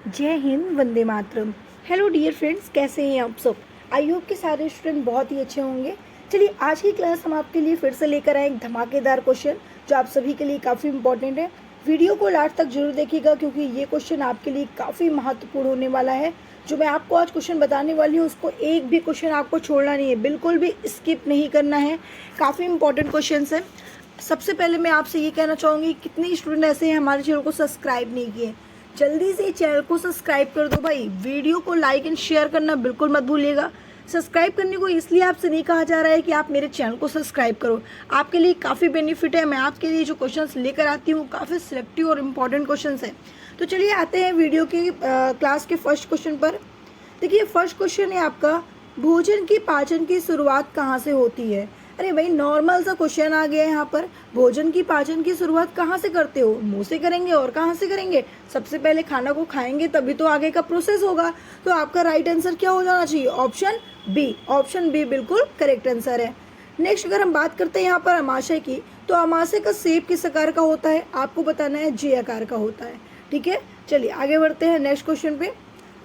जय Hind, Vande Mataram. Hello dear friends, कैसे हैं आप सब। आई होप कि सारे स्टूडेंट बहुत ही अच्छे होंगे। चलिए, आज की क्लास हम आपके लिए फिर से लेकर आए एक धमाकेदार क्वेश्चन जो आप सभी के लिए काफ़ी इंपॉर्टेंट है। वीडियो को लास्ट तक जरूर देखिएगा क्योंकि ये क्वेश्चन आपके लिए काफ़ी महत्वपूर्ण होने वाला है। जो मैं आपको आज क्वेश्चन बताने वाली हूँ उसको एक भी क्वेश्चन आपको छोड़ना नहीं है, बिल्कुल भी स्किप नहीं करना है। काफ़ी इंपॉर्टेंट क्वेश्चन है। सबसे पहले मैं आपसे ये कहना चाहूँगी, कितने स्टूडेंट ऐसे हैं हमारे चैनल को सब्सक्राइब नहीं किए, जल्दी से चैनल को सब्सक्राइब कर दो भाई। वीडियो को लाइक एंड शेयर करना बिल्कुल मत भूलिएगा। सब्सक्राइब करने को इसलिए आपसे नहीं कहा जा रहा है कि आप मेरे चैनल को सब्सक्राइब करो, आपके लिए काफ़ी बेनिफिट है। मैं आपके लिए जो क्वेश्चंस लेकर आती हूँ काफ़ी सिलेक्टिव और इम्पॉर्टेंट क्वेश्चंस हैं। तो चलिए आते हैं वीडियो के क्लास के फर्स्ट क्वेश्चन पर। देखिए, फर्स्ट क्वेश्चन है आपका, भोजन की पाचन की शुरुआत कहाँ से होती है। अरे भाई, नॉर्मल सा क्वेश्चन आ गया है यहाँ पर। भोजन की पाचन की शुरुआत कहाँ से करते हो? मुंह से करेंगे और कहाँ से करेंगे? सबसे पहले खाना को खाएंगे तभी तो आगे का प्रोसेस होगा। तो आपका राइट आंसर क्या हो जाना चाहिए? Option B. ऑप्शन बी बिल्कुल करेक्ट आंसर है। नेक्स्ट अगर हम बात करते हैं यहाँ पर अमाशय की, तो अमाशय का शेप किस आकार का होता है? आपको बताना है जे आकार का होता है। ठीक है, चलिए आगे बढ़ते हैं नेक्स्ट क्वेश्चन पे।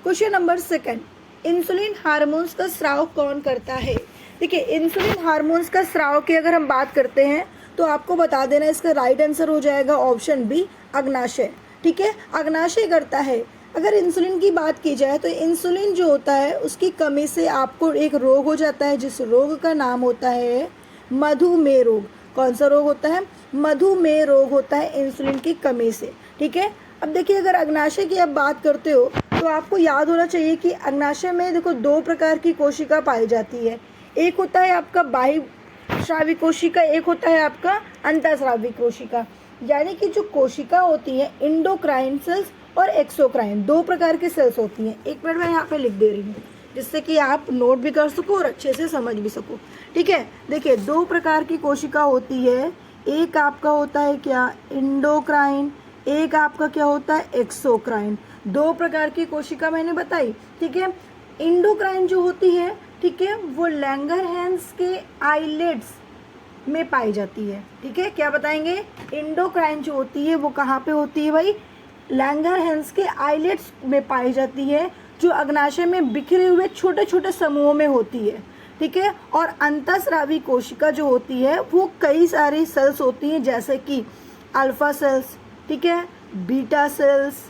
Question number second, insulin hormones का स्राव कौन करता है? देखिए, इंसुलिन हार्मोन्स का स्राव की अगर हम बात करते हैं तो आपको बता देना, इसका राइट आंसर हो जाएगा ऑप्शन बी, अग्नाशय। ठीक है, अग्नाशय करता है। अगर इंसुलिन की बात की जाए तो इंसुलिन जो होता है उसकी कमी से आपको एक रोग हो जाता है, जिस रोग का नाम होता है मधुमेह रोग। कौन सा रोग होता है? मधुमेह रोग होता है इंसुलिन की कमी से। ठीक है, अब देखिए, अगर अग्नाशय की आप बात करते हो तो आपको याद होना चाहिए कि अग्नाशय में देखो दो प्रकार की कोशिका पाई जाती है। एक होता है आपका बाह्य स्रावी कोशिका, एक होता है आपका अंतःस्रावी कोशिका। यानी कि जो कोशिका होती है इंडोक्राइन सेल्स और एक्सोक्राइन, दो प्रकार की सेल्स होती हैं। एक मिनट में यहाँ पे लिख दे रही हूँ जिससे कि आप नोट भी कर सको और अच्छे से समझ भी सको। ठीक है, देखिए, दो प्रकार की कोशिका होती है। एक आपका होता है क्या? इंडोक्राइन। एक आपका क्या होता है? एक्सोक्राइन। दो प्रकार की कोशिका मैंने बताई। ठीक है, इंडोक्राइन जो होती है, ठीक है, वो लैंगरहैंस के आईलेट्स में पाई जाती है। ठीक है, क्या बताएंगे? इंडोक्राइन जो होती है वो कहाँ पे होती है भाई? लैंगरहैंस के आईलेट्स में पाई जाती है, जो अग्नाशय में बिखरे हुए छोटे छोटे समूहों में होती है। ठीक है, और अंतःस्रावी कोशिका जो होती है वो कई सारी सेल्स होती हैं, जैसे कि अल्फा सेल्स, ठीक है, बीटा सेल्स,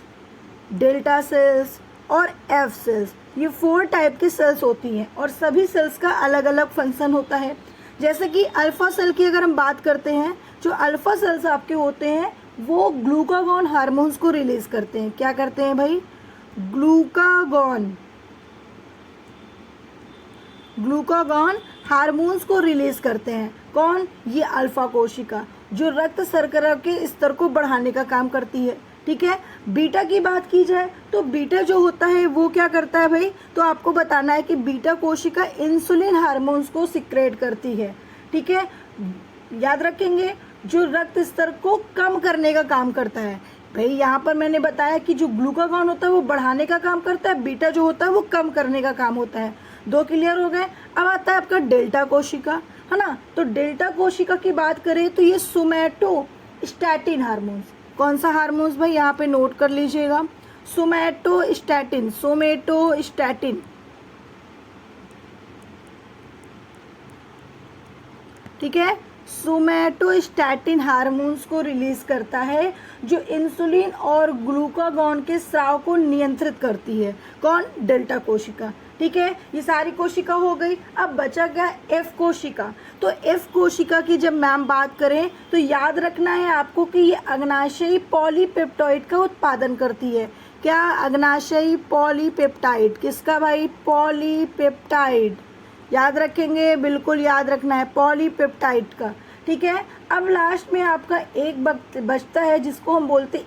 डेल्टा सेल्स और एफ सेल्स। ये 4 टाइप की सेल्स होती हैं और सभी सेल्स का अलग अलग फंक्शन होता है। जैसे कि अल्फा सेल की अगर हम बात करते हैं, जो अल्फा सेल्स आपके होते हैं वो ग्लूकागॉन हार्मोन्स को रिलीज करते हैं। क्या करते हैं भाई? ग्लूकागॉन हार्मोन्स को रिलीज करते हैं। कौन? ये अल्फा कोशिका, जो रक्त शर्करा के स्तर को बढ़ाने का काम करती है। ठीक है, बीटा की बात की जाए तो बीटा जो होता है वो क्या करता है भाई? तो आपको बताना है कि बीटा कोशिका इंसुलिन हार्मोन्स को सिक्रेट करती है। ठीक है, याद रखेंगे, जो रक्त स्तर को कम करने का काम करता है। भाई यहाँ पर मैंने बताया कि जो ग्लूकागॉन होता है वो बढ़ाने का काम करता है, बीटा जो होता है वो कम करने का काम होता है। दो क्लियर हो गए। अब आता है आपका डेल्टा कोशिका, है ना। तो डेल्टा कोशिका की बात करें तो ये सोमैटोस्टैटिन हार्मोन्स। कौन सा हार्मोन्स भाई? यहाँ पे नोट कर लीजिएगा, सोमैटोस्टैटिन। ठीक है, सोमैटोस्टैटिन हार्मोन्स को रिलीज करता है, जो इंसुलिन और ग्लूकागॉन के स्राव को नियंत्रित करती है। कौन? डेल्टा कोशिका। ठीक है, ये सारी कोशिका हो गई। अब बचा गया एफ कोशिका। तो एफ कोशिका की जब मैम बात करें तो याद रखना है आपको कि ये अग्नाशयी पॉलीपेप्टाइड का उत्पादन करती है। क्या? अग्नाशयी पॉलीपेप्टाइड। किसका भाई? पॉलीपेप्टाइड। याद रखेंगे, बिल्कुल याद रखना है, पॉलीपेप्टाइड का। ठीक है, अब लास्ट में आपका एक बचता है जिसको हम बोलते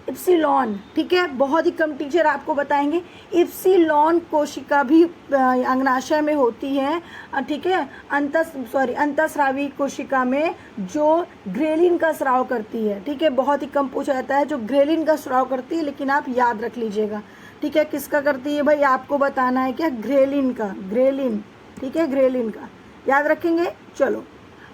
इप्सिलॉन। ठीक है, बहुत ही कम टीचर आपको बताएंगे। इप्सिलॉन कोशिका भी अग्नाशय में होती है। ठीक है, अंतःस्रावी कोशिका में जो ग्रेलिन का स्राव करती है। ठीक है, बहुत ही कम पूछा जाता है जो ग्रेलिन का स्राव करती है, लेकिन आप याद रख लीजिएगा। ठीक है, किसका करती है भाई? आपको बताना है क्या? ग्रेलिन का। ग्रेलिन। ठीक है, ग्रेलिन का याद रखेंगे। चलो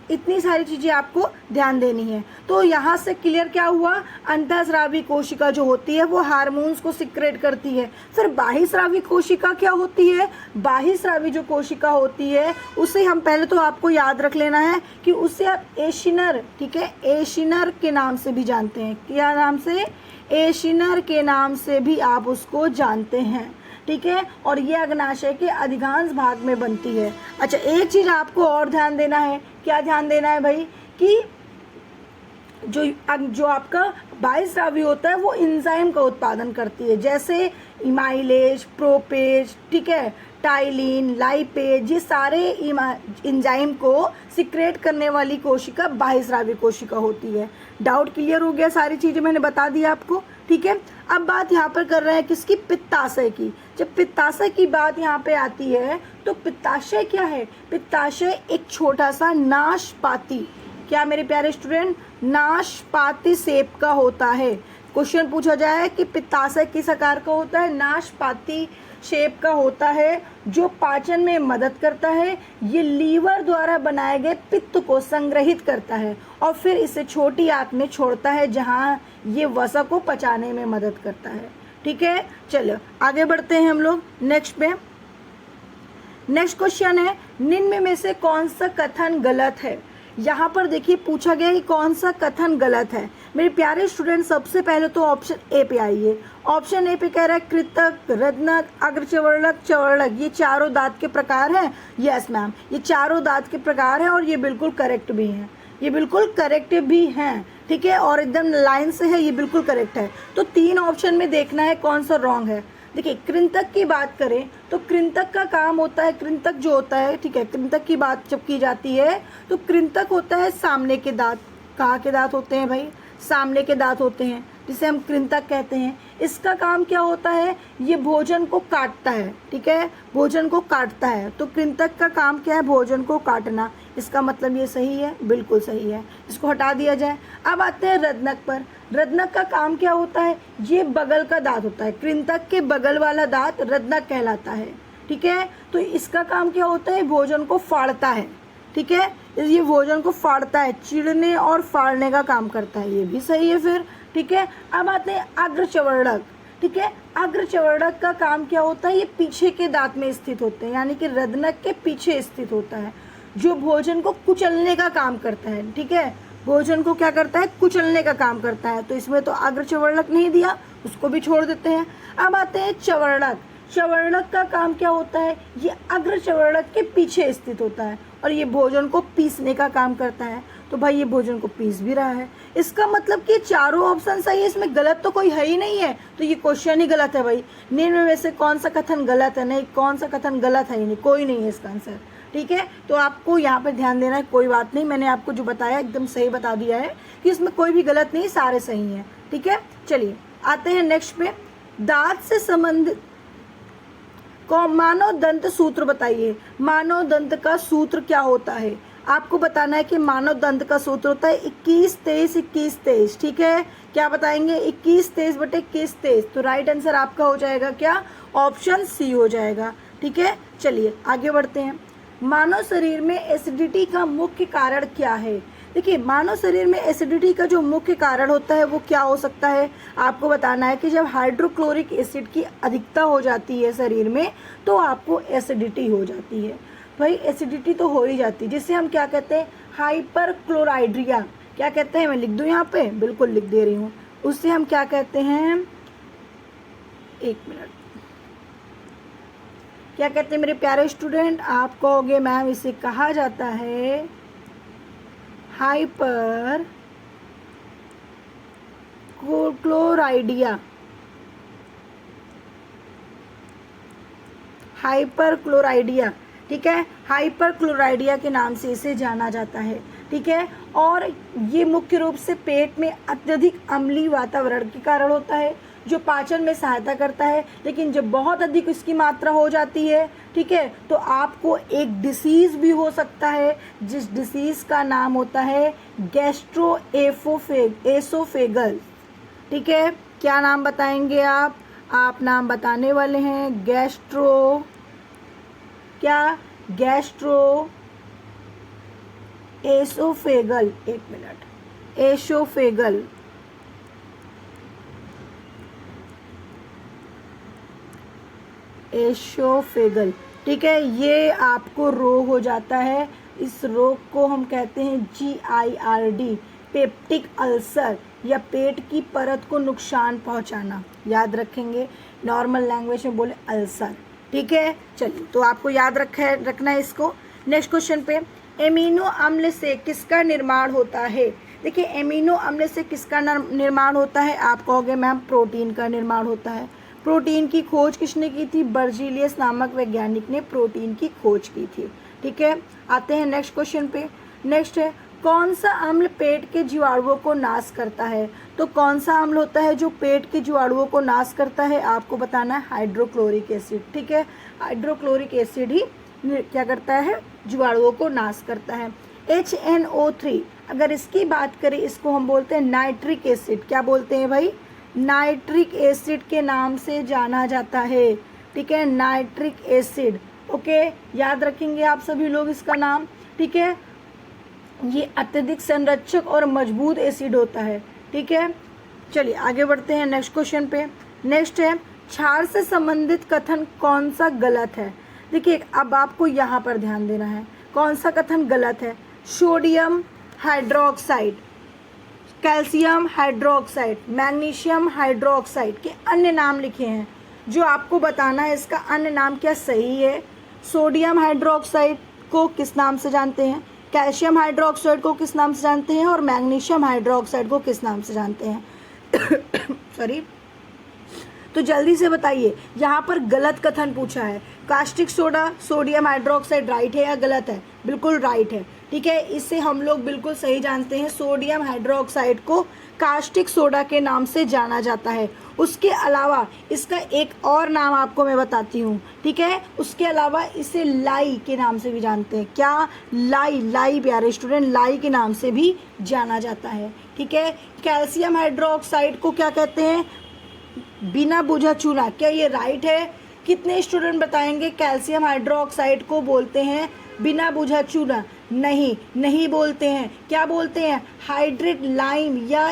इतनी सारी चीज़ें आपको ध्यान देनी है। तो यहाँ से क्लियर क्या हुआ, अंतःस्रावी कोशिका जो होती है वो हार्मोन्स को सिक्रेट करती है। फिर बाह्यस्रावी कोशिका क्या होती है, बाह्यस्रावी जो कोशिका होती है उसे हम पहले तो आपको याद रख लेना है कि उसे आप एशिनर, ठीक है, एशिनर के नाम से भी जानते हैं। क्या नाम से, एशिनर के नाम से भी आप उसको जानते हैं, ठीक है। और ये अग्नाशय के अधिकांश भाग में बनती है। अच्छा, एक चीज़ आपको और ध्यान देना है, क्या ध्यान देना है भाई, कि जो आपका बाह्यस्रावी होता है वो एंजाइम का उत्पादन करती है, जैसे इमाइलेज, प्रोपेज, ठीक है, टाइलिन, लाइपेज, ये सारे एंजाइम को सिक्रेट करने वाली कोशिका बाह्यस्रावी कोशिका होती है। डाउट क्लियर हो गया, सारी चीज़ें मैंने बता दी आपको, ठीक है। अब बात यहाँ पर कर रहे हैं किसकी, पित्ताशय की। जब पित्ताशय की बात यहाँ पे आती है तो पित्ताशय क्या है, पित्ताशय एक छोटा सा नाशपाती, क्या मेरे प्यारे स्टूडेंट, नाशपाती शेप का होता है। क्वेश्चन पूछा जाए कि पित्ताशय किस आकार का होता है, नाशपाती शेप का होता है, जो पाचन में मदद करता है। ये लीवर द्वारा बनाए गए पित्त को संग्रहित करता है और फिर इसे छोटी आंत में छोड़ता है, जहां ये वसा को पचाने में मदद करता है, ठीक है। चलो आगे बढ़ते हैं हम लोग नेक्स्ट पे। नेक्स्ट क्वेश्चन है, निम्न में से कौन सा कथन गलत है। यहाँ पर देखिए पूछा गया कि कौन सा कथन गलत है। मेरे प्यारे स्टूडेंट, सबसे पहले तो ऑप्शन ए पे आइए। ऑप्शन ए पे कह रहा है कृतक, रत्नक, अग्रचवर्णक, चवर्णक, ये चारों दांत के प्रकार हैं। यस मैम, ये चारों दांत के प्रकार हैं और ये बिल्कुल करेक्ट भी हैं, ये बिल्कुल करेक्ट भी हैं, ठीक है, और एकदम लाइन से है, ये बिल्कुल करेक्ट है। तो 3 ऑप्शन में देखना है कौन सा रॉन्ग है। देखिए कृंतक की बात करें तो कृंतक का काम होता है, कृंतक जो होता है, ठीक है, कृंतक की बात जब की जाती है तो कृंतक होता है सामने के दांत। कहाँ के दांत होते हैं भाई, सामने के दांत होते हैं, जिसे हम कृंतक कहते हैं। इसका काम क्या होता है, ये भोजन को काटता है, ठीक है, भोजन को काटता है। तो कृंतक का काम क्या है, भोजन को काटना। इसका मतलब ये सही है, बिल्कुल सही है, इसको हटा दिया जाए। अब आते हैं रत्नक पर। रत्नक का काम क्या होता है, ये बगल का दांत होता है, कृंतक के बगल वाला दांत रत्नक कहलाता है, ठीक है। तो इसका काम क्या होता है, भोजन को फाड़ता है, ठीक है, ये भोजन को फाड़ता है, चीरने और फाड़ने का काम करता है, ये भी सही है फिर, ठीक है। अब आते हैं अग्रचवर्णक, ठीक है। अग्रचवर्णक का काम क्या होता है, ये पीछे के दांत में स्थित होते हैं, यानी कि रत्नक के पीछे स्थित होता है, जो भोजन को कुचलने का काम करता है, ठीक है, भोजन को क्या करता है, कुचलने का काम करता है। तो इसमें तो अग्रचवर्णक नहीं दिया, उसको भी छोड़ देते हैं। अब आते हैं चवर्णक। चवर्णक का काम क्या होता है, ये अग्रचवर्णक के पीछे स्थित होता है और ये भोजन को पीसने का काम करता है। तो भाई ये भोजन को पीस भी रहा है, इसका मतलब कि चारों ऑप्शन सही है, इसमें गलत तो कोई है ही नहीं है, तो ये क्वेश्चन ही गलत है भाई। निम्न में से कौन सा कथन गलत है, नहीं कौन सा कथन गलत है ही नहीं, कोई नहीं है इसका आंसर, ठीक है। तो आपको यहाँ पे ध्यान देना है, कोई बात नहीं, मैंने आपको जो बताया एकदम सही बता दिया है कि इसमें कोई भी गलत नहीं, सारे सही हैं, ठीक है। चलिए आते हैं नेक्स्ट पे। दांत से संबंधित मानव दंत सूत्र बताइए। मानव दंत का सूत्र क्या होता है, आपको बताना है कि मानव दंत का सूत्र होता है 21-23-21-23, ठीक है। क्या बताएंगे, 21-23/21-23। तो राइट आंसर आपका हो जाएगा क्या, ऑप्शन सी हो जाएगा, ठीक है। चलिए आगे बढ़ते हैं। मानव शरीर में एसिडिटी का मुख्य कारण क्या है। देखिए मानव शरीर में एसिडिटी का जो मुख्य कारण होता है वो क्या हो सकता है, आपको बताना है कि जब हाइड्रोक्लोरिक एसिड की अधिकता हो जाती है शरीर में तो आपको एसिडिटी हो जाती है। भाई एसिडिटी तो हो ही जाती है, जिसे हम क्या कहते हैं, हाइपरक्लोराइड्रिया। क्या कहते हैं, मैं लिख दूं यहाँ पे, बिल्कुल लिख दे रही हूँ। उससे हम क्या कहते हैं, एक मिनट, क्या कहते हैं मेरे प्यारे स्टूडेंट, आप कहोगे मैम इसे कहा जाता है हाइपर क्लोराइडिया। हाइपर क्लोराइडिया, ठीक है, हाइपर क्लोराइडिया के नाम से इसे जाना जाता है, ठीक है। और ये मुख्य रूप से पेट में अत्यधिक अम्लीय वातावरण के कारण होता है, जो पाचन में सहायता करता है। लेकिन जब बहुत अधिक इसकी मात्रा हो जाती है, ठीक है, तो आपको एक डिसीज़ भी हो सकता है, जिस डिसीज़ का नाम होता है गैस्ट्रोएसोफेगल, ठीक है। क्या नाम बताएंगे आप नाम बताने वाले हैं एसोफेगल, एक मिनट, एसोफेगल, एसोफेगल, ठीक है। ये आपको रोग हो जाता है, इस रोग को हम कहते हैं GIRD, पेप्टिक अल्सर, या पेट की परत को नुकसान पहुंचाना। याद रखेंगे, नॉर्मल लैंग्वेज में बोले अल्सर, ठीक है। चलिए, तो आपको याद रखना है इसको। नेक्स्ट क्वेश्चन पे, एमिनो अम्ल से किसका निर्माण होता है? देखिए, एमिनो अम्ल से किसका निर्माण होता है? आप कहोगे मैम प्रोटीन का निर्माण होता है। प्रोटीन की खोज किसने की थी? बर्जीलियस नामक वैज्ञानिक ने प्रोटीन की खोज की थी, ठीक है। आते हैं नेक्स्ट क्वेश्चन पे। नेक्स्ट है, कौन सा अम्ल पेट के जीवाणुओं को नाश करता है? तो कौन सा अम्ल होता है जो पेट के जीवाणुओं को नाश करता है? आपको बताना है हाइड्रोक्लोरिक एसिड, ठीक है। हाइड्रोक्लोरिक एसिड ही क्या करता है? जीवाणुओं को नाश करता है। HNO3, अगर इसकी बात करें, इसको हम बोलते हैं नाइट्रिक एसिड। क्या बोलते हैं भाई? नाइट्रिक एसिड के नाम से जाना जाता है, ठीक है, नाइट्रिक एसिड। ओके, याद रखेंगे आप सभी लोग इसका नाम, ठीक है। ये अत्यधिक संरक्षक और मजबूत एसिड होता है, ठीक है। चलिए आगे बढ़ते हैं नेक्स्ट क्वेश्चन पे। नेक्स्ट है, क्षार से संबंधित कथन कौन सा गलत है? देखिए, अब आपको यहाँ पर ध्यान देना है, कौन सा कथन गलत है? Sodium hydroxide, calcium hydroxide, magnesium hydroxide के अन्य नाम लिखे हैं, जो आपको बताना है इसका अन्य नाम क्या सही है। सोडियम हाइड्रोक्साइड को किस नाम से जानते हैं? कैल्शियम हाइड्रोक्साइड को किस नाम से जानते हैं? और मैग्नीशियम हाइड्रोक्साइड को किस नाम से जानते हैं? सॉरी, तो जल्दी से बताइए, यहाँ पर गलत कथन पूछा है। Caustic soda sodium hydroxide right है या गलत है? बिल्कुल राइट है, ठीक है। इससे हम लोग बिल्कुल सही जानते हैं, सोडियम हाइड्रोक्साइड को कास्टिक सोडा के नाम से जाना जाता है। उसके अलावा इसका एक और नाम आपको मैं बताती हूँ, ठीक है। उसके अलावा इसे लाई के नाम से भी जानते हैं। क्या? लाई, लाई प्यारे स्टूडेंट, लाई के नाम से भी जाना जाता है, ठीक है। कैल्शियम हाइड्रोक्साइड को क्या कहते हैं? बिना बुझा चूना। क्या ये राइट है? कितने स्टूडेंट बताएंगे कैल्शियम हाइड्रोक्साइड को बोलते हैं बिना बुझा चूना? नहीं, नहीं बोलते हैं। क्या बोलते हैं? हाइड्रेट लाइम या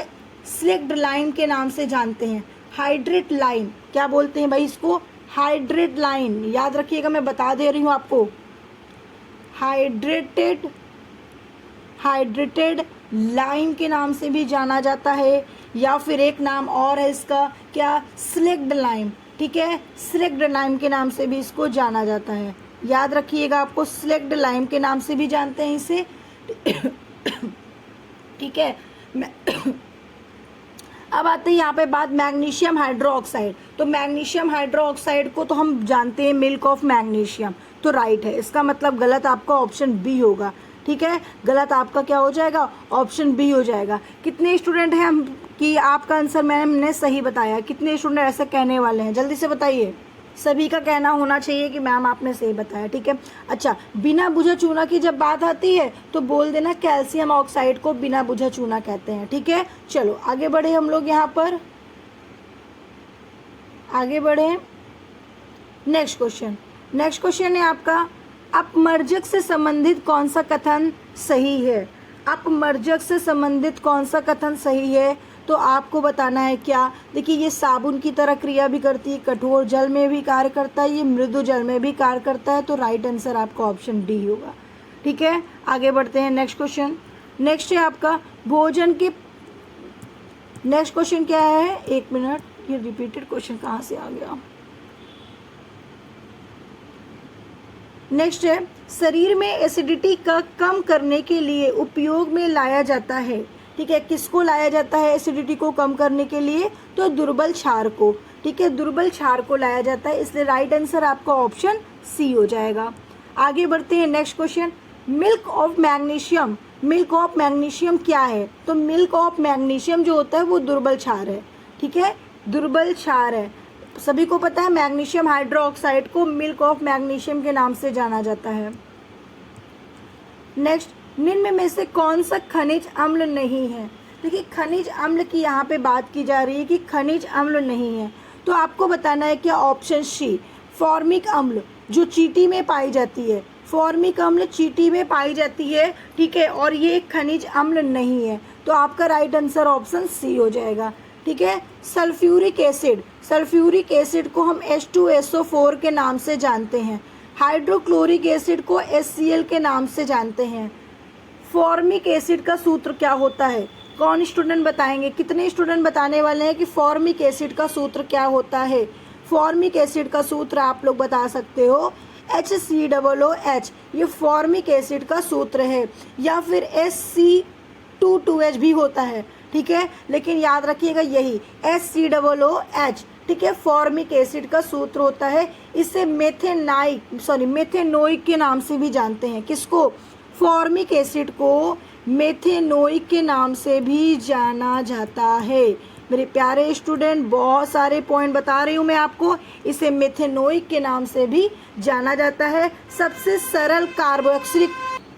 स्लिक्ड लाइम के नाम से जानते हैं। हाइड्रेट लाइम, क्या बोलते हैं भाई इसको? हाइड्रेट लाइम, याद रखिएगा, मैं बता दे रही हूँ आपको। हाइड्रेटेड लाइम के नाम से भी जाना जाता है, या फिर एक नाम और है इसका, क्या? स्लिक्ड लाइम, ठीक है। स्लिक्ड लाइम के नाम से भी इसको जाना जाता है, याद रखिएगा। आपको स्लिक्ड लाइम के नाम से भी जानते हैं इसे, ठीक है। अब आते हैं यहाँ पे बात मैग्नीशियम हाइड्रोक्साइड। तो मैग्नीशियम हाइड्रोक्साइड को तो हम जानते हैं मिल्क ऑफ मैग्नीशियम, तो राइट है। इसका मतलब गलत आपका ऑप्शन बी होगा, ठीक है। गलत आपका क्या हो जाएगा? ऑप्शन बी हो जाएगा। कितने स्टूडेंट हैं हम कि आपका आंसर मैम ने सही बताया? कितने स्टूडेंट ऐसा कहने वाले हैं? जल्दी से बताइए। सभी का कहना होना चाहिए कि मैम आपने सही बताया, ठीक है। अच्छा, बिना बुझा चूना की जब बात आती है तो बोल देना कैल्शियम ऑक्साइड को बिना बुझा चूना कहते हैं, ठीक है। चलो आगे बढ़े हम लोग, यहाँ पर आगे बढ़े। नेक्स्ट क्वेश्चन है आपका, अपमर्जक से संबंधित कौन सा कथन सही है? अपमर्जक से संबंधित कौन सा कथन सही है? तो आपको बताना है क्या? देखिए, ये साबुन की तरह क्रिया भी करती है, कठोर जल में भी कार्य करता है, ये मृदु जल में भी कार्य करता है, तो राइट आंसर आपका ऑप्शन डी होगा, ठीक है। आगे बढ़ते हैं नेक्स्ट क्वेश्चन। नेक्स्ट है आपका भोजन के, नेक्स्ट क्वेश्चन क्या है? एक मिनट, ये रिपीटेड क्वेश्चन कहाँ से आ गया? नेक्स्ट है, शरीर में एसिडिटी का कम करने के लिए उपयोग में लाया जाता है, ठीक है। किसको लाया जाता है एसिडिटी को कम करने के लिए? तो दुर्बल क्षार को, ठीक है, दुर्बल क्षार को लाया जाता है, इसलिए राइट आंसर आपका ऑप्शन सी हो जाएगा। आगे बढ़ते हैं next question, milk of magnesium. Milk of magnesium क्या है? तो मिल्क ऑफ मैग्नीशियम जो होता है वो दुर्बल क्षार है, ठीक है, दुर्बल क्षार है। सभी को पता है मैग्नीशियम हाइड्रोक्साइड को मिल्क ऑफ मैग्नीशियम के नाम से जाना जाता है। नेक्स्ट, निम्न में से कौन सा खनिज अम्ल नहीं है? देखिए, खनिज अम्ल की यहाँ पे बात की जा रही है कि खनिज अम्ल नहीं है, तो आपको बताना है क्या? ऑप्शन सी, फॉर्मिक अम्ल जो चींटी में पाई जाती है। फॉर्मिक अम्ल चींटी में पाई जाती है, ठीक है, और ये एक खनिज अम्ल नहीं है, तो आपका राइट आंसर ऑप्शन सी हो जाएगा, ठीक है। सल्फ्यूरिक एसिड, सल्फ्यूरिक एसिड को हम H2SO4 के नाम से जानते हैं। हाइड्रोक्लोरिक एसिड को HCl के नाम से जानते हैं। फॉर्मिक एसिड का सूत्र क्या होता है? कौन स्टूडेंट बताएंगे? कितने स्टूडेंट बताने वाले हैं कि फॉर्मिक एसिड का सूत्र क्या होता है? फॉर्मिक एसिड का सूत्र आप लोग बता सकते हो HCOOH, ये फॉर्मिक एसिड का सूत्र है, या फिर SC2H भी होता है, ठीक है, लेकिन याद रखिएगा यही HCOOH, ठीक है, फॉर्मिक एसिड का सूत्र होता है। इसे मेथेनोइक के नाम से भी जानते हैं। किसको? फॉर्मिक एसिड को मेथेनोइक के नाम से भी जाना जाता है। मेरे प्यारे स्टूडेंट, बहुत सारे पॉइंट बता रही हूँ मैं आपको। इसे मेथेनोइक के नाम से भी जाना जाता है। सबसे सरल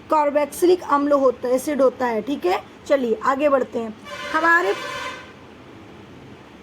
कार्बोक्सिलिक अम्ल होता है, एसिड होता है, ठीक है। चलिए आगे बढ़ते हैं। हमारे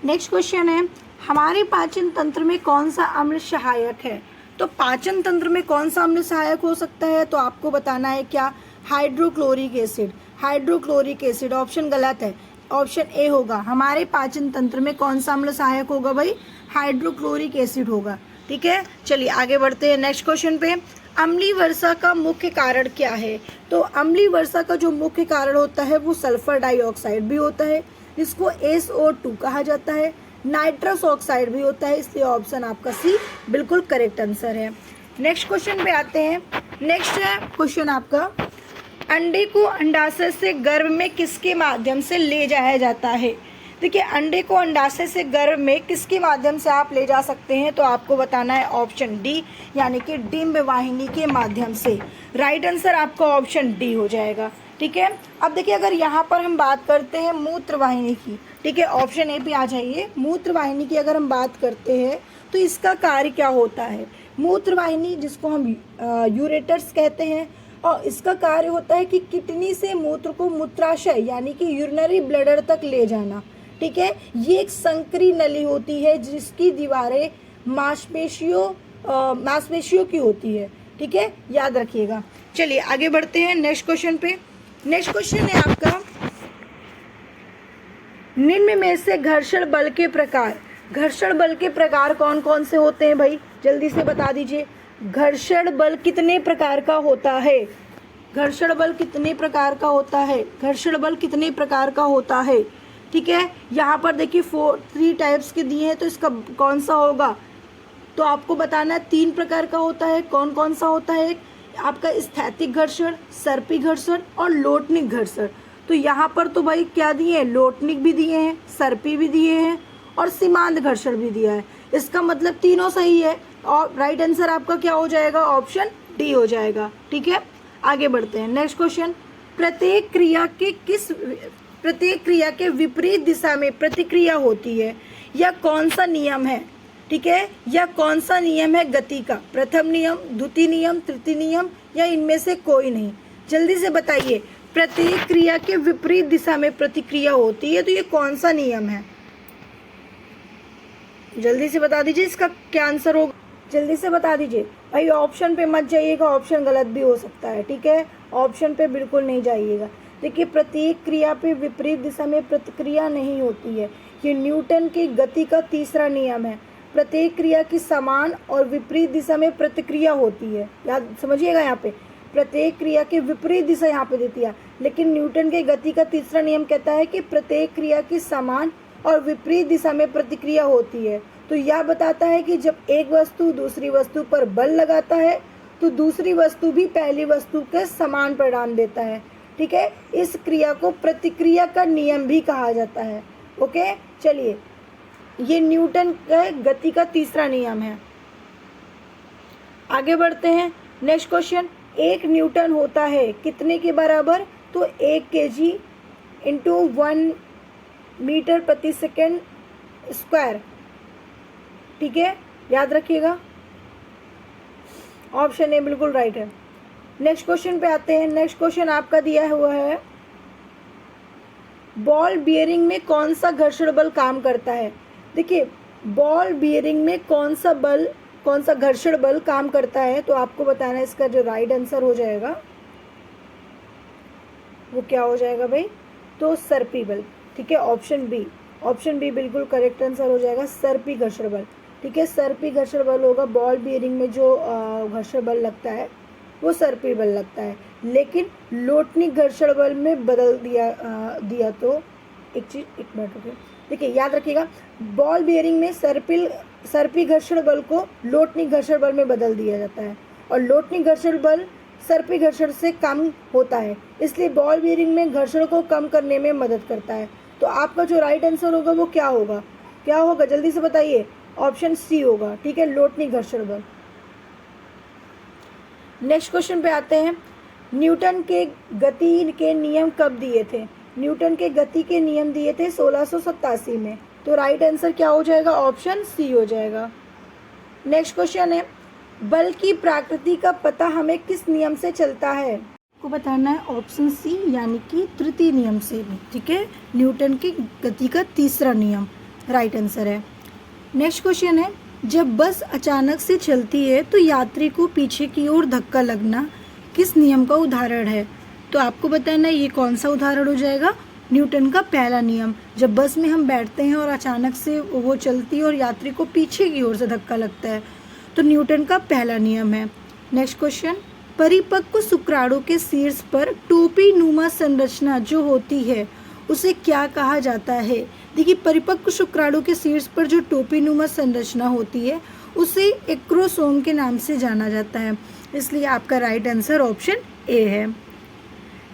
नेक्स्ट क्वेश्चन है, हमारे पाचन तंत्र में कौन सा अम्ल सहायक है? तो पाचन तंत्र में कौन सा अम्ल सहायक हो सकता है? तो आपको बताना है क्या? Hydrochloric acid. Hydrochloric acid option गलत है, ऑप्शन ए होगा। हमारे पाचन तंत्र में कौन सा अम्ल सहायक होगा भाई? हाइड्रोक्लोरिक एसिड होगा, ठीक है। चलिए आगे बढ़ते हैं नेक्स्ट क्वेश्चन पे। अम्लीय वर्षा का मुख्य कारण क्या है? तो अम्लीय वर्षा का जो मुख्य कारण होता है वो सल्फर डाइऑक्साइड भी होता है, जिसको SO2 कहा जाता है। नाइट्रस ऑक्साइड भी होता है, इसलिए ऑप्शन आपका सी बिल्कुल करेक्ट आंसर है। नेक्स्ट क्वेश्चन पे आते हैं। नेक्स्ट है क्वेश्चन आपका, अंडे को अंडाशय से गर्भ में किसके माध्यम से ले जाया जाता है? देखिए, अंडे को अंडाशय से गर्भ में किसके माध्यम से आप ले जा सकते हैं? तो आपको बताना है ऑप्शन डी, यानी कि डिंब वाहिनी के माध्यम से। राइट आंसर आपका ऑप्शन डी हो जाएगा, ठीक है। अब देखिए, अगर यहाँ पर हम बात करते हैं मूत्र वाहिनी की, ठीक है, ऑप्शन ए पे आ जाइए। मूत्र वाहिनी की अगर हम बात करते हैं तो इसका कार्य क्या होता है? मूत्र वाहिनी, जिसको हम यूरेटर्स कहते हैं, और इसका कार्य होता है कि किडनी से मूत्र को मूत्राशय यानी कि यूरिनरी ब्लैडर तक ले जाना, ठीक है। ये एक संकरी नली होती है जिसकी दीवारें मांसपेशियों की होती है, ठीक है, याद रखिएगा। चलिए आगे बढ़ते हैं नेक्स्ट क्वेश्चन पे। नेक्स्ट क्वेश्चन है आपका, निम्न में से घर्षण बल के प्रकार, घर्षण बल के प्रकार कौन कौन से होते हैं भाई? जल्दी से बता दीजिए। घर्षण बल कितने प्रकार का होता है? घर्षण बल कितने प्रकार का होता है? घर्षण बल कितने प्रकार का होता है? ठीक है, यहाँ पर देखिए 3 टाइप्स के दिए हैं, तो इसका कौन सा होगा? तो आपको बताना है 3 प्रकार का होता है। कौन कौन सा होता है? आपका स्थैतिक घर्षण, सर्पी घर्षण और लोटनिक घर्षण। तो यहाँ पर तो भाई क्या दिए हैं? लोटनिक भी दिए हैं, सर्पी भी दिए हैं और सीमांत घर्षण भी दिया है। इसका मतलब तीनों सही है और राइट आंसर आपका क्या हो जाएगा? ऑप्शन डी हो जाएगा, ठीक है। आगे बढ़ते हैं नेक्स्ट क्वेश्चन। प्रत्येक क्रिया के विपरीत दिशा में प्रतिक्रिया होती है, यह कौन सा नियम है? ठीक है, यह कौन सा नियम है गति का? प्रथम नियम, द्वितीय नियम, तृतीय नियम या इनमें से कोई नहीं? जल्दी से बताइए। प्रत्येक क्रिया के विपरीत दिशा में प्रतिक्रिया होती है, तो ये कौन सा नियम है? जल्दी से बता दीजिए, इसका क्या आंसर होगा? जल्दी से बता दीजिए भाई, ऑप्शन पे मत जाइएगा, ऑप्शन गलत भी हो सकता है, ठीक है। ऑप्शन पे बिल्कुल नहीं जाइएगा। देखिए, प्रत्येक क्रिया पे विपरीत दिशा में प्रतिक्रिया नहीं होती है, ये न्यूटन की गति का तीसरा नियम है। प्रत्येक क्रिया की समान और विपरीत दिशा में प्रतिक्रिया होती है, याद समझिएगा। यहाँ पे प्रत्येक क्रिया की विपरीत दिशा यहाँ पे देती है, लेकिन न्यूटन के गति का तीसरा नियम कहता है कि प्रत्येक क्रिया की समान और विपरीत दिशा में प्रतिक्रिया होती है। तो यह बताता है कि जब एक वस्तु दूसरी वस्तु पर बल लगाता है तो दूसरी वस्तु भी पहली वस्तु के समान परिणाम देता है, ठीक है। इस क्रिया को प्रतिक्रिया का नियम भी कहा जाता है। ओके, चलिए, ये न्यूटन के गति का तीसरा नियम है। आगे बढ़ते हैं नेक्स्ट क्वेश्चन। 1 न्यूटन होता है कितने के बराबर? तो 1 kg इंटू 1 मीटर प्रति सेकेंड स्क्वायर, ठीक है, याद रखिएगा। ऑप्शन ए बिल्कुल राइट है। नेक्स्ट क्वेश्चन पे आते हैं। नेक्स्ट क्वेश्चन आपका दिया हुआ है, बॉल बियरिंग में कौन सा घर्षण बल काम करता है? देखिए, बॉल बियरिंग में कौन सा बल कौन सा घर्षण बल काम करता है, तो आपको बताना है इसका जो राइट आंसर हो जाएगा वो क्या हो जाएगा भाई, तो सर्पी बल। ठीक है, ऑप्शन बी बिल्कुल करेक्ट आंसर हो जाएगा, सर्पी घर्षण बल। ठीक है, सर्पी घर्षण बल होगा, बॉल बियरिंग में जो घर्षण बल लगता है वो सर्पी बल लगता है। लेकिन लोटनिक घर्षण बल में बदल दिया तो एक मिनट रुकिए, देखिए याद रखिएगा, बॉल बियरिंग में सर्पी घर्षण बल को लोटनिक घर्षण बल में बदल दिया जाता है, और लोटनिक घर्षण बल सर्पी घर्षण से कम होता है, इसलिए बॉल बियरिंग में घर्षण को कम करने में मदद करता है। तो आपका जो राइट आंसर होगा वो क्या होगा जल्दी से बताइए, ऑप्शन सी होगा। ठीक है, लोटनिक घर्षण बल। नेक्स्ट क्वेश्चन पे आते हैं, न्यूटन के गति के नियम कब दिए थे? न्यूटन के गति के नियम दिए थे 1687 में, तो राइट आंसर क्या हो जाएगा, ऑप्शन सी हो जाएगा। नेक्स्ट क्वेश्चन है, बल की प्रकृति का पता हमें किस नियम से चलता है? आपको बताना है ऑप्शन सी यानी कि तृतीय नियम से भी। ठीक है, न्यूटन की गति का तीसरा नियम राइट आंसर है। नेक्स्ट क्वेश्चन है, जब बस अचानक से चलती है तो यात्री को पीछे की ओर धक्का लगना किस नियम का उदाहरण है? तो आपको बताना है ये कौन सा उदाहरण हो जाएगा, न्यूटन का पहला नियम। जब बस में हम बैठते हैं और अचानक से वो चलती है और यात्री को पीछे की ओर से धक्का लगता है, तो न्यूटन का पहला नियम है। नेक्स्ट क्वेश्चन, परिपक्व शुक्राणु के शीर्ष पर टोपी नुमा संरचना जो होती है उसे क्या कहा जाता है? देखिए, परिपक्व शुक्राणु के शीर्ष पर जो टोपी नुमा संरचना होती है उसे एक्रोसोम के नाम से जाना जाता है, इसलिए आपका राइट आंसर ऑप्शन ए है।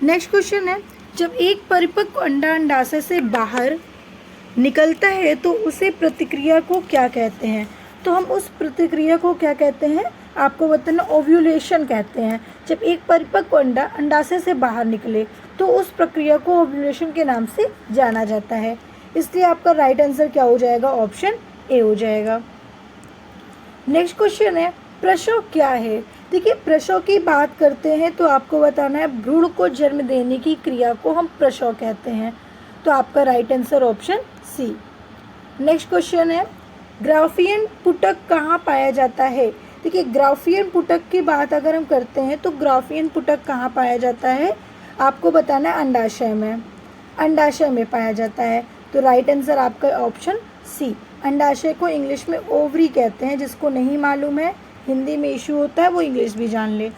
नेक्स्ट क्वेश्चन है, जब एक परिपक्व अंडा अंडाशय से बाहर निकलता है तो उसे प्रतिक्रिया को क्या कहते हैं? तो हम उस प्रतिक्रिया को क्या कहते हैं, आपको बताना, ओव्यूलेशन कहते हैं। जब एक परिपक्व अंडा अंडाशय से बाहर निकले तो उस प्रक्रिया को ओव्यूलेशन के नाम से जाना जाता है, इसलिए आपका राइट आंसर क्या हो जाएगा, ऑप्शन ए हो जाएगा। नेक्स्ट क्वेश्चन है, प्रसव क्या है? देखिए, प्रसव की बात करते हैं तो आपको बताना है भ्रूण को जन्म देने की क्रिया को हम प्रसव कहते हैं, तो आपका right answer option C. Next question है, ग्राफियन पुटक कहाँ पाया जाता है? देखिए, ग्राफियन पुटक की बात अगर हम करते हैं तो ग्राफियन पुटक कहाँ पाया जाता है, आपको बताना है अंडाशय में पाया जाता है, तो राइट आंसर आपका ऑप्शन सी। अंडाशय को इंग्लिश में ओवरी कहते हैं, जिसको नहीं मालूम है, हिंदी में इशू होता है वो इंग्लिश भी जान ले।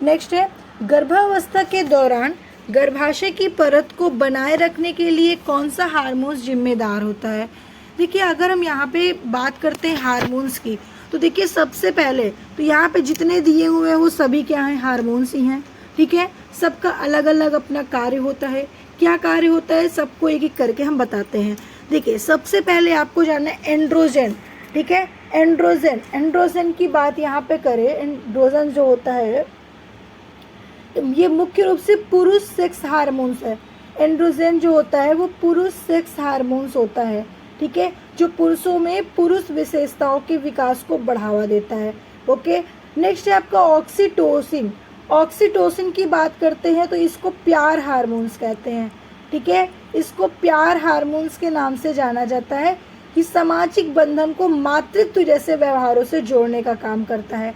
नेक्स्ट है, गर्भावस्था के दौरान गर्भाशय की परत को बनाए रखने के लिए कौन सा हार्मोन जिम्मेदार होता है? देखिए, अगर हम यहाँ पे बात करते हैं हार्मोन्स की, तो देखिए सबसे पहले तो यहाँ पे जितने दिए हुए हैं वो सभी क्या हैं, हार्मोन्स ही हैं। ठीक है, सबका अलग अलग अपना कार्य होता है। क्या कार्य होता है सबको एक एक करके हम बताते हैं। देखिए, सबसे पहले आपको जानना है एंड्रोजन। ठीक है, एंड्रोजन की बात यहाँ पे करें, एंड्रोजन जो होता है ये मुख्य रूप से पुरुष सेक्स हार्मोन्स है। एंड्रोजन जो होता है वो पुरुष सेक्स हार्मोन्स होता है। ठीक है, जो पुरुषों में पुरुष विशेषताओं के विकास को बढ़ावा देता है। ओके, नेक्स्ट है आपका ऑक्सीटोसिन। ऑक्सीटोसिन की बात करते हैं तो इसको प्यार हार्मोन्स कहते हैं। ठीक है, इसको प्यार हार्मोन्स के नाम से जाना जाता है कि सामाजिक बंधन को मातृत्व जैसे व्यवहारों से जोड़ने का काम करता है।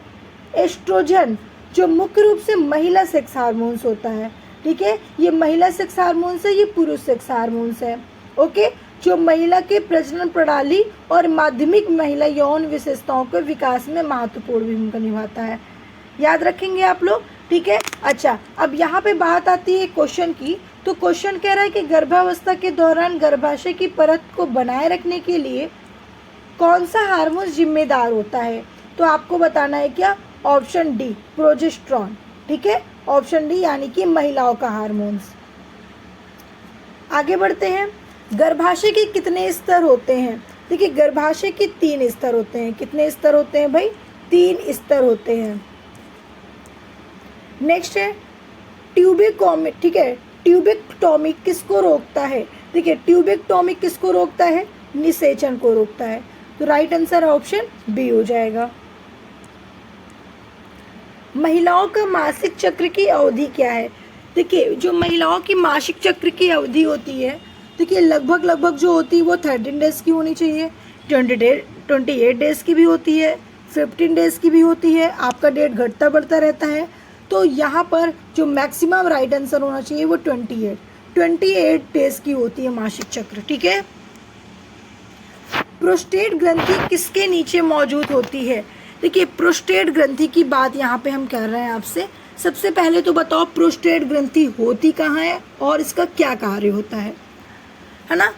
एस्ट्रोजन जो मुख्य रूप से महिला सेक्स हार्मोन्स होता है। ठीक है, ये महिला सेक्स हार्मोन्स है, ये पुरुष सेक्स हार्मोन्स है। ओके, जो महिला के प्रजनन प्रणाली और माध्यमिक महिला यौन विशेषताओं के विकास में महत्वपूर्ण भूमिका निभाता है। याद रखेंगे आप लोग। ठीक है, अच्छा, अब यहाँ पे बात आती है क्वेश्चन की, तो क्वेश्चन कह रहा है कि गर्भावस्था के दौरान गर्भाशय की परत को बनाए रखने के लिए कौन सा हार्मोन जिम्मेदार होता है? तो आपको बताना है क्या, ऑप्शन डी, प्रोजेस्टेरॉन। ठीक है, ऑप्शन डी यानी कि महिलाओं का हार्मोन्स। आगे बढ़ते हैं, गर्भाशय के कितने स्तर होते हैं? देखिए, गर्भाशय के 3 स्तर होते हैं। कितने स्तर होते हैं भाई? 3 स्तर होते हैं। नेक्स्ट है ट्यूबेक्टोमी। ठीक है, ट्यूबेक्टोमी किसको रोकता है? देखिए, ट्यूबेक्टोमी किसको रोकता है? निषेचन को रोकता है, तो राइट आंसर ऑप्शन बी हो जाएगा। महिलाओं का मासिक चक्र की अवधि क्या है? देखिए, जो महिलाओं की मासिक चक्र की अवधि होती है, देखिए लगभग जो होती है वो 13 डेज की होनी चाहिए, 28 डेज की भी होती है, 15 डेज़ की भी होती है, आपका डेट घटता बढ़ता रहता है। तो यहाँ पर जो मैक्सिमम राइट आंसर होना चाहिए वो 28 डेज़ की होती है मासिक चक्र। ठीक है। प्रोस्टेट ग्रंथि किसके नीचे मौजूद होती है? देखिए, प्रोस्टेट ग्रंथि की बात यहाँ पे हम कर रहे हैं आपसे। सबसे पहले तो बताओ प्रोस्टेट ग्रंथि होती कहाँ है और इसका क्या कार्य होता है ना।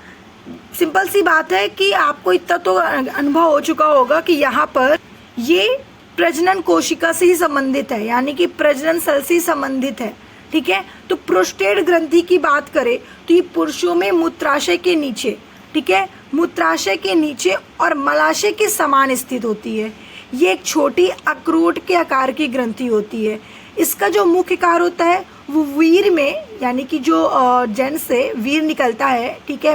सिंपल सी बात है कि आपको इतना तो अनुभव हो चुका होगा कि यहाँ पर ये प्रजनन कोशिका से ही संबंधित है, यानी कि प्रजनन स्थल से ही संबंधित है। ठीक है। तो प्रोस्टेट ग्रंथि की बात करें तो ये पुरुषों में मूत्राशय के नीचे, ठीक है, मूत्राशय के नीचे और मलाशय के समान स्थित होती है। ये एक छोटी अखरोट के आकार की ग्रंथि होती है। इसका जो मुख्य कार्य होता है वो वीर में, यानी कि जो जन से वीर निकलता है, ठीक है,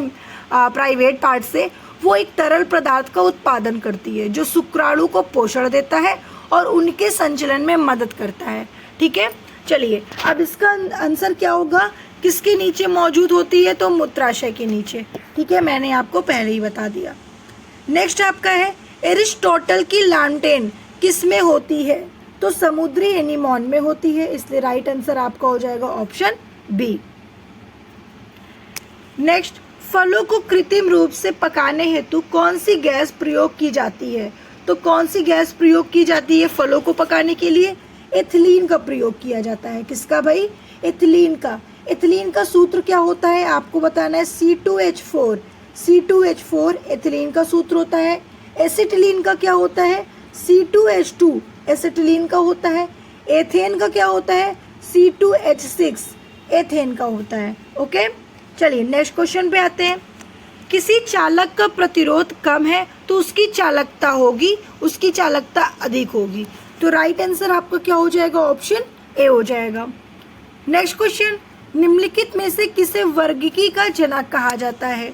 प्राइवेट पार्ट से, वो एक तरल पदार्थ का उत्पादन करती है जो शुक्राणु को पोषण देता है और उनके संचलन में मदद करता है। ठीक है। चलिए, अब इसका आंसर क्या होगा? किसके नीचे मौजूद होती है? तो मूत्राशय के नीचे। ठीक है, मैंने आपको पहले ही बता दिया। नेक्स्ट आपका है एरिस्टोटल की लांटेन किस में होती है? तो समुद्री एनीमोन में होती है, इसलिए राइट आंसर आपका हो जाएगा ऑप्शन बी। नेक्स्ट, फलों को कृत्रिम रूप से पकाने हेतु कौन सी गैस प्रयोग की जाती है? तो कौन सी गैस प्रयोग की जाती है फलों को पकाने के लिए? एथिलीन का प्रयोग किया जाता है। किसका भाई? एथिलीन का। एथिलीन का सूत्र क्या होता है आपको बताना है, C2H4। C2H4 एथिलीन का सूत्र होता है। एसिटिलीन का क्या होता है? C2H2 एसिटिलीन का होता है। एथेन का क्या होता है? C2H6 एथेन का होता है। ओके, चलिए नेक्स्ट क्वेश्चन पे आते हैं। किसी चालक का प्रतिरोध कम है तो उसकी चालकता होगी, उसकी चालकता अधिक होगी। तो राइट आंसर आपका क्या हो जाएगा? ऑप्शन ए हो जाएगा। नेक्स्ट क्वेश्चन, निम्नलिखित में से किसे वर्गीकी का जनक कहा जाता है?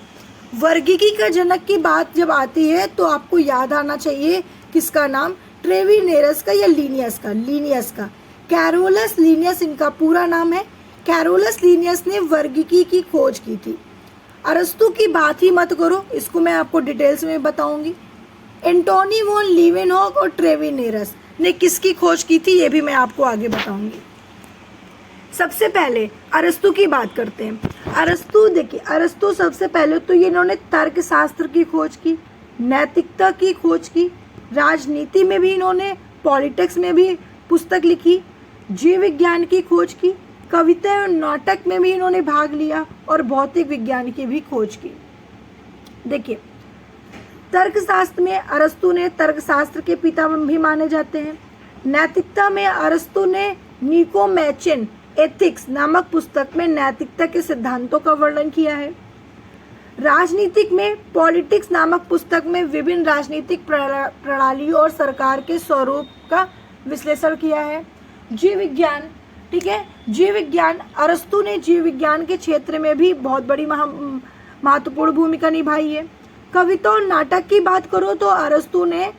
वर्गीकी का जनक की बात जब आती है तो आपको याद आना चाहिए किसका नाम? ट्रेविनेरस का या लीनियस का? लीनियस का। कैरोलस लीनियस इनका पूरा नाम है। कैरोलस लीनियस ने वर्गीकी की खोज की थी। अरस्तु की बात ही मत करो, इसको मैं आपको डिटेल्स में बताऊंगी। एंटोनी वॉन लीवेनहॉक और ट्रेविनेरस ने किसकी खोज की थी ये भी मैं आपको आगे बताऊंगी। सबसे पहले अरस्तु की बात करते हैं। अरस्तु, देखिए अरस्तु सबसे पहले तो ये इन्होंने तर्क शास्त्र की खोज की, नैतिकता की खोज की, राजनीति में भी इन्होंने, पॉलिटिक्स में भी पुस्तक लिखी, जीव विज्ञान की खोज की, कविता और नाटक में भी इन्होंने भाग लिया और भौतिक विज्ञान की भी खोज की। देखिए, तर्कशास्त्र में अरस्तु ने तर्कशास्त्र के पिता भी माने जाते हैं। नैतिकता में अरस्तु ने निकोमैचेन एथिक्स नामक पुस्तक में नैतिकता के सिद्धांतों का वर्णन किया है। राजनीतिक में पॉलिटिक्स नामक पुस्तक में विभिन्न राजनीतिक प्रणालियों और सरकार के स्वरूप का विश्लेषण किया है। जीव विज्ञान, ठीक है, जीव विज्ञान, अरस्तु ने जीव विज्ञान के क्षेत्र में भी बहुत बड़ी महत्वपूर्ण भूमिका निभाई है। कविता और नाटक की बात करो तो अरस्तु ने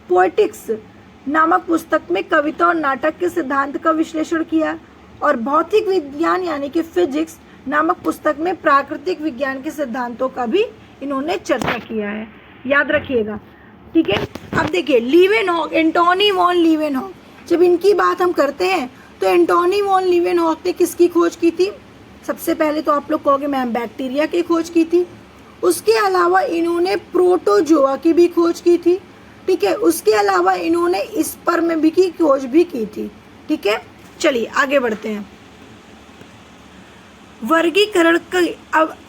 पोएटिक्स नामक पुस्तक में कविता और नाटक के सिद्धांत का विश्लेषण किया और भौतिक विज्ञान यानी कि फिजिक्स नामक पुस्तक में प्राकृतिक विज्ञान के सिद्धांतों का भी इन्होंने चर्चा किया है। याद रखिएगा, ठीक है। अब देखिए लीवेनहॉक, एंटोनी वॉन लीवेनहॉक, जब इनकी बात हम करते हैं तो एंटोनी वॉन लीवेनहॉक ने किसकी खोज की थी? सबसे पहले तो आप लोग कहोगे मैम बैक्टीरिया की खोज की थी। उसके अलावा इन्होंने प्रोटोजोआ की भी खोज की थी, ठीक है। उसके अलावा इन्होंने स्पर्म भी की खोज भी की थी, ठीक है। चलिए आगे बढ़ते हैं। वर्गीकरण की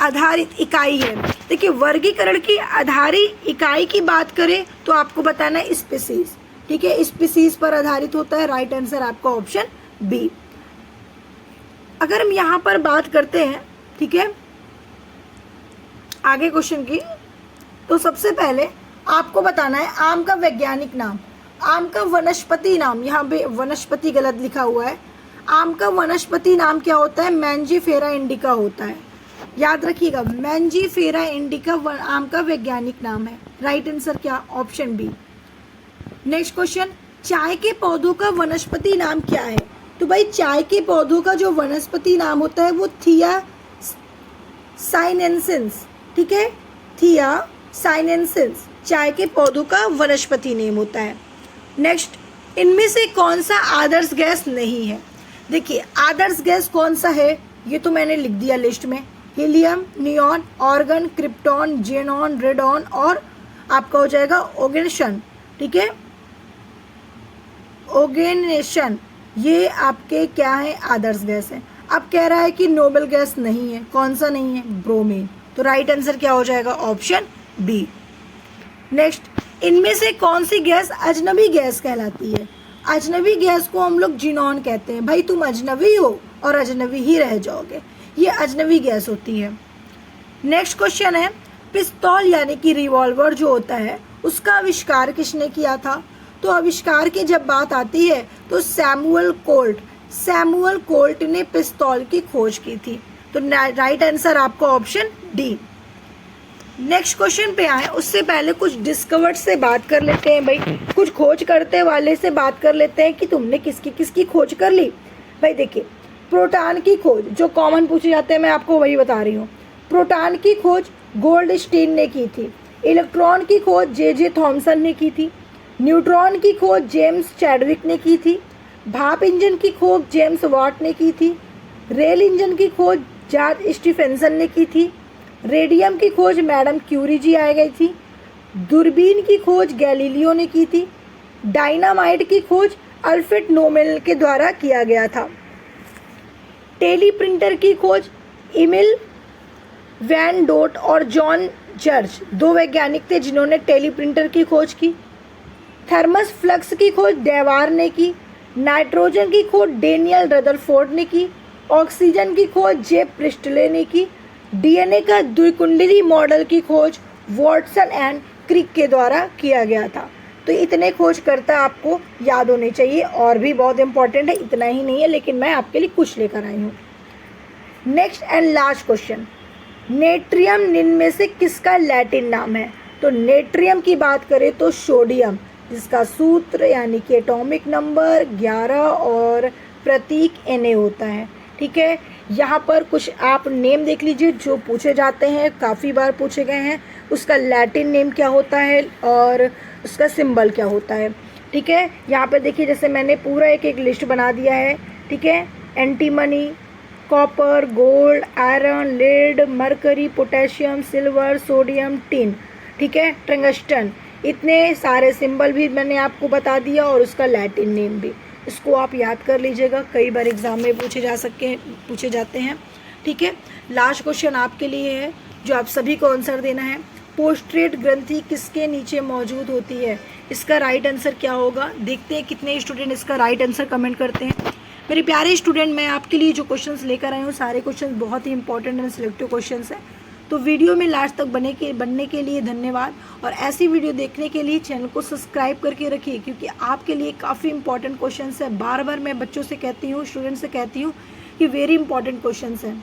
आधारित इकाई है। देखिए वर्गीकरण की आधारित इकाई की बात करें तो आपको बताना है स्पीसीज, ठीक है, स्पीसीज पर आधारित होता है। राइट आंसर आपका ऑप्शन बी। अगर हम यहाँ पर बात करते हैं, ठीक है, आगे क्वेश्चन की, तो सबसे पहले आपको बताना है आम का वैज्ञानिक नाम, आम का वनस्पति नाम। यहाँ पे वनस्पति गलत लिखा हुआ है। आम का वनस्पति नाम क्या होता है? मैंजीफेरा इंडिका होता है। याद रखिएगा, मैंजीफेरा इंडिका आम का वैज्ञानिक नाम है। राइट आंसर क्या? Option B. नेक्स्ट क्वेश्चन, चाय के पौधों का वनस्पति नाम क्या है? तो भाई चाय के पौधों का जो वनस्पति नाम होता है वो थिया साइनेंसिस, ठीक है, थिया साइनेंसिस चाय के पौधों का वनस्पति नेम होता है। नेक्स्ट, इनमें से कौन सा आदर्श गैस नहीं है? देखिए आदर्श गैस कौन सा है, ये तो मैंने लिख दिया लिस्ट में। Helium, neon, organ, krypton, xenon, radon और आपका हो जाएगा ओगेनेशन। ठीक है, ओगेनेशन, ये आपके क्या है, आदर्श गैस है। अब कह रहा है कि नोबल गैस नहीं है, कौन सा नहीं है, ब्रोमीन। तो राइट आंसर क्या हो जाएगा, ऑप्शन बी। नेक्स्ट, इनमें से कौन सी गैस अजनबी गैस कहलाती है? अजनबी गैस को हम लोग जिनॉन कहते हैं। भाई तुम अजनबी हो और अजनबी ही रह जाओगे, ये अजनबी गैस होती है। नेक्स्ट क्वेश्चन है, पिस्तौल यानी कि रिवॉल्वर जो होता है उसका आविष्कार किसने किया था? तो आविष्कार की जब बात आती है तो सैमुअल कोल्ट ने पिस्तौल की खोज की थी। तो राइट आंसर आपका ऑप्शन डी। नेक्स्ट क्वेश्चन पे आए उससे पहले कुछ डिस्कवर्ड से बात कर लेते हैं। भाई कुछ खोज करते वाले से बात कर लेते हैं कि तुमने किसकी किसकी खोज कर ली। भाई देखिए, प्रोटॉन की खोज जो कॉमन पूछे जाते हैं मैं आपको वही बता रही हूँ। प्रोटॉन की खोज गोल्डस्टीन ने की थी। इलेक्ट्रॉन की खोज जे थॉमसन ने की थी। न्यूट्रॉन की खोज जेम्स चैडविक ने की थी। भाप इंजन की खोज जेम्स वाट ने की थी। रेल इंजन की खोज जॉर्ज स्टीफेंसन ने की थी। रेडियम की खोज मैडम क्यूरी जी आ गई थी। दूरबीन की खोज गैलीलियो ने की थी। डायनामाइट की खोज अल्फ्रेड नोबेल के द्वारा किया गया था। टेली प्रिंटर की खोज इमिल वैन डोट और जॉन जर्ज, दो वैज्ञानिक थे जिन्होंने टेली प्रिंटर की खोज की। थर्मस फ्लक्स की खोज डेवार ने की। नाइट्रोजन की खोज डेनियल रदरफोर्ड ने की। ऑक्सीजन की खोज जे प्रिस्टले ने की। डीएनए का द्विकुंडली मॉडल की खोज वॉटसन एंड क्रिक के द्वारा किया गया था। तो इतने खोजकर्ता आपको याद होने चाहिए, और भी बहुत इंपॉर्टेंट है, इतना ही नहीं है लेकिन मैं आपके लिए कुछ लेकर आई हूँ। Next and last question, natrium इनमें से किसका लैटिन नाम है? तो नेट्रियम की बात करें तो सोडियम, जिसका सूत्र यानी कि एटॉमिक नंबर 11 और प्रतीक Na होता है। ठीक है, यहाँ पर कुछ आप नेम देख लीजिए जो पूछे जाते हैं, काफ़ी बार पूछे गए हैं। उसका लैटिन नेम क्या होता है और उसका सिंबल क्या होता है। ठीक है, यहाँ पे देखिए जैसे मैंने पूरा एक एक लिस्ट बना दिया है। ठीक है, antimony, copper, gold, iron, lead, mercury, potassium, silver, sodium, tin. ठीक है, टंगस्टन, इतने सारे सिंबल भी मैंने आपको बता दिया और उसका लैटिन नेम भी। इसको आप याद कर लीजिएगा, कई बार एग्जाम में पूछे जाते हैं। ठीक है, लास्ट क्वेश्चन आपके लिए है जो आप सभी को आंसर देना है। पोस्ट्रेट ग्रंथि किसके नीचे मौजूद होती है? इसका राइट आंसर क्या होगा? देखते हैं कितने स्टूडेंट इसका राइट आंसर कमेंट करते हैं। मेरे प्यारे स्टूडेंट, मैं आपके लिए जो क्वेश्चंस लेकर आई हूँ सारे क्वेश्चंस बहुत ही इंपॉर्टेंट एंड सिलेक्टिव क्वेश्चंस हैं। तो वीडियो में लास्ट तक बनने के लिए धन्यवाद, और ऐसी वीडियो देखने के लिए चैनल को सब्सक्राइब करके रखिए, क्योंकि आपके लिए काफ़ी इंपॉर्टेंट क्वेश्चंस है। बार बार मैं बच्चों से कहती हूँ, स्टूडेंट से कहती हूँ कि वेरी इंपॉर्टेंट क्वेश्चंस हैं।